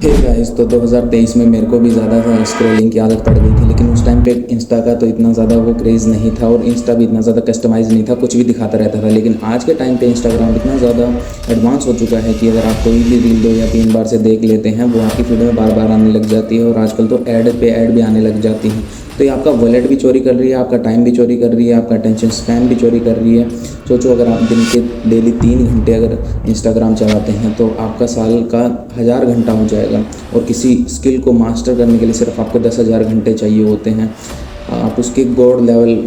Hey guys, तो 2023 में मेरे को भी ज़्यादा स्क्रॉलिंग की आदत पड़ गई थी। लेकिन उस टाइम पे इंस्टा का तो इतना ज़्यादा वो क्रेज़ नहीं था और इंस्टा भी इतना ज़्यादा कस्टमाइज़ नहीं था, कुछ भी दिखाता रहता था। लेकिन आज के टाइम पे इंस्टाग्राम इतना ज़्यादा एडवांस हो चुका है कि अगर आप कोई भी रील 2 या 3 बार से देख लेते हैं, वो आपकी फीड में बार बार आने लग जाती है और आजकल तो ऐड पे ऐड भी आने लग जाती हैं। तो ये आपका वॉलेट भी चोरी कर रही है, आपका टाइम भी चोरी कर रही है, आपका अटेंशन स्पैन भी चोरी कर रही है। सोचो, अगर आप दिन के डेली 3 घंटे अगर इंस्टाग्राम चलाते हैं तो आपका साल का 1000 घंटा हो जाएगा। और किसी स्किल को मास्टर करने के लिए सिर्फ आपको 10,000 घंटे चाहिए होते हैं। आप उसके गॉड लेवल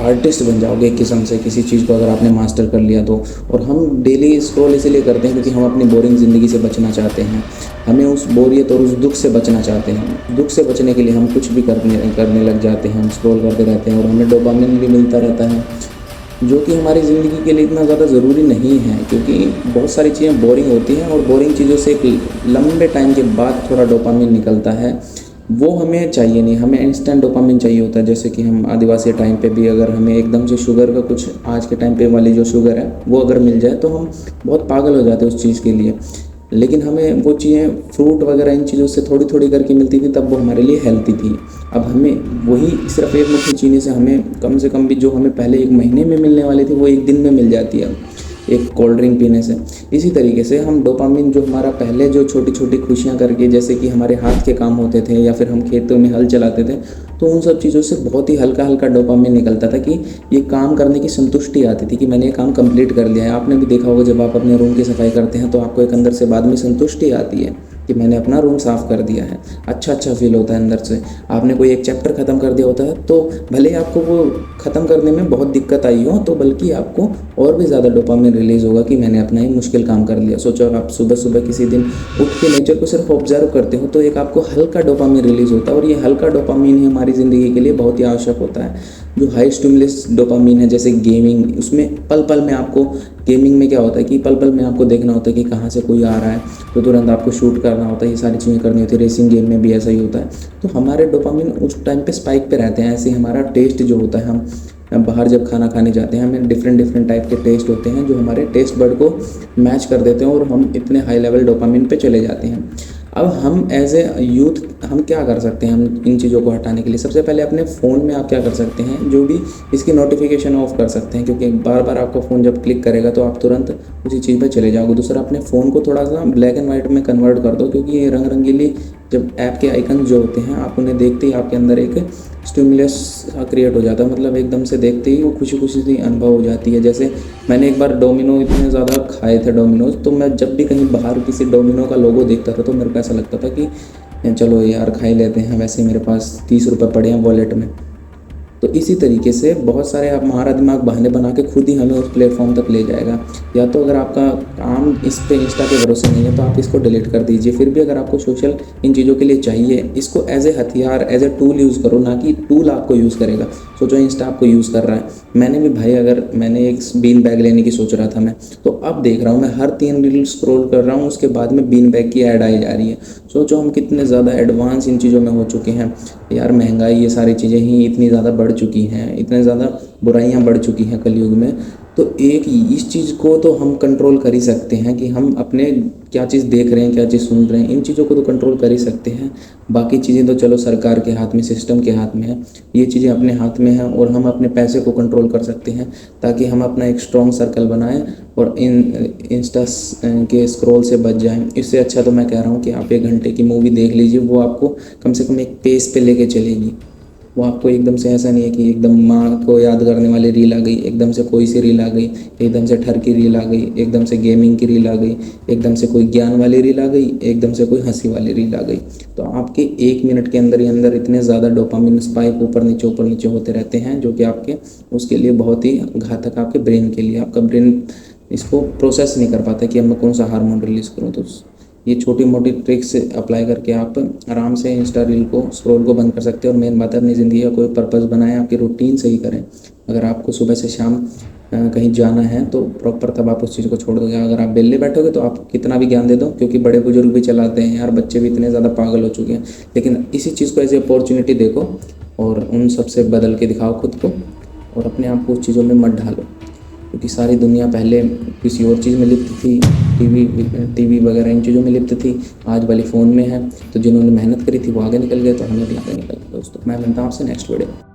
आर्टिस्ट बन जाओगे एक किस्म से, किसी चीज़ को अगर आपने मास्टर कर लिया तो। और हम डेली स्क्रॉल इसीलिए करते हैं क्योंकि हम अपनी बोरिंग ज़िंदगी से बचना चाहते हैं। हमें उस बोरियत और उस दुख से बचना चाहते हैं। दुख से बचने के लिए हम कुछ भी करने लग जाते हैं, हम स्क्रॉल करते रहते हैं और हमें डोपामिन भी मिलता रहता है, जो कि हमारी ज़िंदगी के लिए इतना ज़्यादा ज़रूरी नहीं है। क्योंकि बहुत सारी चीज़ें बोरिंग होती हैं और बोरिंग चीज़ों से एक लंबे टाइम के बाद थोड़ा डोपामिन निकलता है, वो हमें चाहिए नहीं। हमें इंस्टेंट डोपामिन चाहिए होता है। जैसे कि हम आदिवासी टाइम पे भी अगर हमें एकदम से शुगर का कुछ, आज के टाइम पे वाली जो शुगर है वो अगर मिल जाए तो हम बहुत पागल हो जाते हैं उस चीज़ के लिए। लेकिन हमें वो चीज़ें फ्रूट वगैरह इन चीज़ों से थोड़ी थोड़ी करके मिलती थी, तब वो हमारे लिए हेल्थी थी। अब हमें वही सिर्फ एक मुट्ठी चीनी से हमें कम से कम भी जो हमें पहले एक महीने में मिलने वाली थी वो एक दिन में मिल जाती है एक कोल्ड ड्रिंक पीने से। इसी तरीके से हम डोपामिन, जो हमारा पहले जो छोटी छोटी खुशियाँ करके, जैसे कि हमारे हाथ के काम होते थे या फिर हम खेतों में हल चलाते थे, तो उन सब चीज़ों से बहुत ही हल्का हल्का डोपामिन निकलता था कि ये काम करने की संतुष्टि आती थी कि मैंने ये काम कंप्लीट कर लिया है। आपने भी देखा होगा, जब आप अपने रूम की सफाई करते हैं तो आपको एक अंदर से बाद में संतुष्टि आती है कि मैंने अपना रूम साफ़ कर दिया है। अच्छा फील होता है अंदर से। आपने कोई एक चैप्टर ख़त्म कर दिया होता है तो भले ही आपको वो ख़त्म करने में बहुत दिक्कत आई हो, तो बल्कि आपको और भी ज़्यादा डोपामिन रिलीज़ होगा कि मैंने अपना ही मुश्किल काम कर लिया। सोचो, अगर आप सुबह सुबह किसी दिन उठ के नेचर को सिर्फ ऑब्जर्व करते हो तो एक आपको हल्का डोपामिन रिलीज़ होता है, और ये हल्का डोपामिन ही हमारी ज़िंदगी के लिए बहुत ही आवश्यक होता है। जो हाई स्टिमुलस डोपामिन है, जैसे गेमिंग, उसमें पल पल में आपको, गेमिंग में क्या होता है कि पल पल में आपको देखना होता है कि कहाँ से कोई आ रहा है, तो तुरंत आपको शूट करना होता है, ये सारी चीज़ें करनी होती है। रेसिंग गेम में भी ऐसा ही होता है। तो हमारे डोपामिन उस टाइम पे स्पाइक पे रहते हैं। ऐसे ही हमारा टेस्ट जो होता है, हम बाहर जब खाना खाने जाते हैं, हमें डिफरेंट टाइप के टेस्ट होते हैं जो हमारे टेस्ट बर्ड को मैच कर देते हैं और हम इतने हाई लेवल डोपामिन पे चले जाते हैं। अब हम एज ए यूथ हम क्या कर सकते हैं, हम इन चीज़ों को हटाने के लिए सबसे पहले अपने फ़ोन में आप क्या कर सकते हैं, जो भी इसकी नोटिफिकेशन ऑफ कर सकते हैं, क्योंकि बार बार आपका फ़ोन जब क्लिक करेगा तो आप तुरंत उसी चीज़ पे चले जाओगे। दूसरा, अपने फ़ोन को थोड़ा सा ब्लैक एंड वाइट में कन्वर्ट कर दो, क्योंकि ये रंग रंगीली जब ऐप के आइकन जो होते हैं, आप उन्हें देखते ही आपके अंदर एक स्टिमुलस क्रिएट हो जाता है। मतलब एकदम से देखते ही वो खुशी खुशी सी अनुभव हो जाती है। जैसे मैंने एक बार डोमिनो इतने ज़्यादा खाए थे डोमिनोज, तो मैं जब भी कहीं बाहर किसी डोमिनो का लोगो देखता था तो मेरे को ऐसा लगता था कि चलो यार खा ही लेते हैं, वैसे मेरे पास 30 रुपये पड़े हैं वॉलेट में। तो इसी तरीके से बहुत सारे, आप, हमारा दिमाग बहाने बना के खुद ही हमें उस प्लेटफॉर्म तक ले जाएगा। या तो अगर आपका काम इस पे इंस्टा के भरोसे नहीं है तो आप इसको डिलीट कर दीजिए। फिर भी अगर आपको सोशल इन चीज़ों के लिए चाहिए, इसको एज ए हथियार, एज ए टूल यूज़ करो, ना कि टूल आपको यूज़ करेगा। सोचो, इंस्टा आपको यूज़ कर रहा है। मैंने भी भाई, अगर मैंने एक बीन बैग लेने की सोच रहा था मैं, तो अब देख रहा हूँ मैं हर 3 रील स्क्रॉल कर रहा हूँ, उसके बाद में बीन बैग की ऐड आई जा रही है। सोचो हम कितने ज़्यादा एडवांस इन चीज़ों में हो चुके हैं यार। महंगाई, ये सारी चीज़ें ही इतनी ज़्यादा बढ़ चुकी हैं, इतने ज़्यादा बुराइयां बढ़ चुकी हैं कलयुग में। तो एक इस चीज़ को तो हम कंट्रोल कर ही सकते हैं कि हम अपने क्या चीज़ देख रहे हैं, क्या चीज़ सुन रहे हैं, इन चीज़ों को तो कंट्रोल कर ही सकते हैं। बाकी चीज़ें तो चलो सरकार के हाथ में, सिस्टम के हाथ में है। ये चीज़ें अपने हाथ में हैं और हम अपने पैसे को कंट्रोल कर सकते हैं, ताकि हम अपना एक स्ट्रॉन्ग सर्कल बनाएं और इन इंस्टा के स्क्रॉल से बच जाएं। इससे अच्छा तो मैं कह रहा हूँ कि आप 1 घंटे की मूवी देख लीजिए, वो आपको कम से कम एक पेस पे लेके चलेगी। वो आपको एकदम से, ऐसा नहीं है कि एकदम माँ को याद करने वाली रील आ गई, एकदम से कोई सी रील आ गई, एकदम से ठर की रील आ गई, एकदम से गेमिंग की रील आ गई, एकदम से कोई ज्ञान वाली रील आ गई, एकदम से कोई हंसी वाली रील आ गई। तो आपके 1 मिनट के अंदर ही अंदर इतने ज़्यादा डोपामिन स्पाइक ऊपर नीचे होते रहते हैं, जो कि आपके उसके लिए बहुत ही घातक, आपके ब्रेन के लिए। आपका ब्रेन इसको प्रोसेस नहीं कर पाता कि अब मैं कौन सा हार्मोन रिलीज़ करूँ। तो ये छोटी मोटी ट्रिक्स अप्लाई करके आप आराम से इंस्टा रील को, स्क्रॉल को बंद कर सकते हैं। और मेन बात है, अपनी ज़िंदगी का कोई पर्पस बनाएं, आपकी रूटीन सही करें। अगर आपको सुबह से शाम कहीं जाना है तो प्रॉपर तब आप उस चीज़ को छोड़ दोगे। अगर आप बेले बैठोगे तो आप कितना भी ज्ञान दे दो, क्योंकि बड़े बुजुर्ग भी चलाते हैं यार, बच्चे भी इतने ज़्यादा पागल हो चुके हैं। लेकिन इसी चीज़ को एज ए अपॉर्चुनिटी देखो और उन सब से बदल के दिखाओ खुद को, और अपने आप को उस चीज़ों में मत ढालो। क्योंकि सारी दुनिया पहले किसी और चीज़ में लिप्त थी, टीवी वगैरह इन चीज़ों में लिप्त थी, आज वाली फ़ोन में है। तो जिन्होंने मेहनत करी थी वो आगे निकल गए, तो हमें भी आगे निकलना दोस्तों। मैं मिलता हूँ आपसे नेक्स्ट वीडियो।